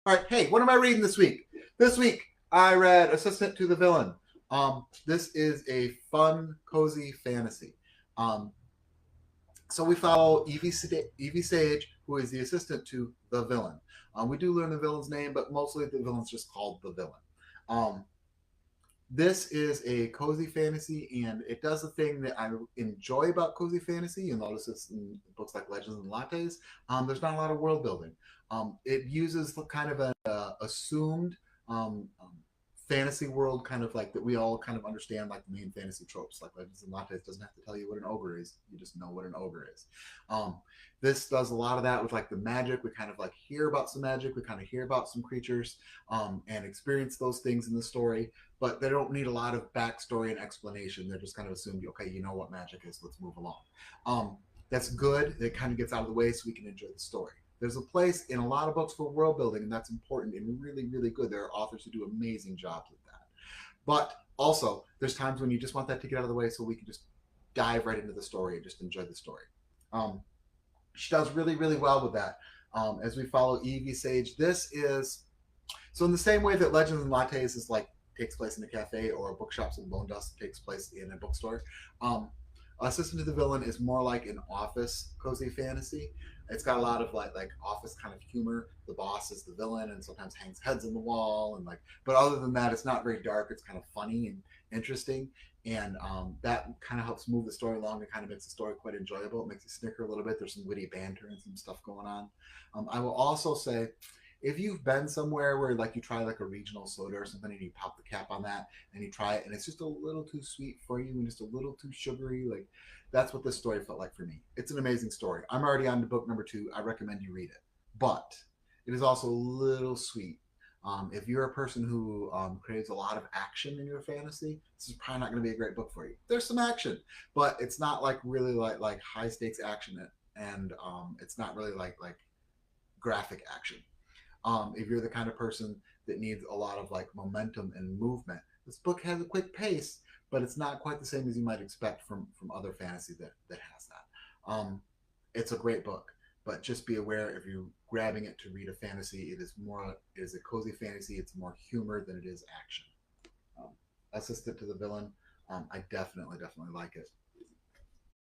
All right, hey, what am I reading this week? This week I read Assistant to the Villain. This is a fun, cozy fantasy. Um, so we follow Evie Sage, who is the assistant to the villain. We do learn the villain's name, but mostly the villain's just called the villain. Um, this is a cozy fantasy, and it does the thing that I enjoy about cozy fantasy. You'll notice this in books like Legends and Lattes. There's not a lot of world building. It uses kind of an assumed fantasy world, kind of like that we all kind of understand, like the main fantasy tropes. Like Legends and Lattes doesn't have to tell you what an ogre is; you just know what an ogre is. Um, this does a lot of that with like the magic. We kind of like hear about some magic. We kind of hear about some creatures and experience those things in the story, but they don't need a lot of backstory and explanation. They're just kind of assumed, okay, you know what magic is, let's move along. That's good. It kind of gets out of the way so we can enjoy the story. There's a place in a lot of books for world building, and that's important and really, really good. There are authors who do amazing jobs with that. But also, there's times when you just want that to get out of the way so we can just dive right into the story and just enjoy the story. Um, she does really, really well with that. As we follow Evie Sage, this is so in the same way that Legends and Lattes is like takes place in a cafe or Bookshops and Bone Dust takes place in a bookstore. Um, Assistant to the Villain is more like an office cozy fantasy. It's got a lot of like office kind of humor. The boss is the villain and sometimes hangs heads on the wall and like. But other than that, it's not very dark. It's kind of funny and interesting, and that kind of helps move the story along. It kind of makes the story quite enjoyable. It makes you snicker a little bit. There's some witty banter and some stuff going on. I will also say if you've been somewhere where like you try like a regional soda or something and you pop the cap on that and you try it and it's just a little too sweet for you and just a little too sugary, like that's what this story felt like for me. It's an amazing story. I'm already on to book number 2. I recommend you read it, but it is also a little sweet. If you're a person who craves a lot of action in your fantasy, this is probably not going to be a great book for you. There's some action, but it's not like really like high stakes action, and it's not really like graphic action. If you're the kind of person that needs a lot of like momentum and movement, this book has a quick pace, but it's not quite the same as you might expect from other fantasy that has that. It's a great book, but just be aware if you're grabbing it to read a fantasy, it is a cozy fantasy. It's more humor than it is action. Um, Assistant to the Villain, I definitely like it.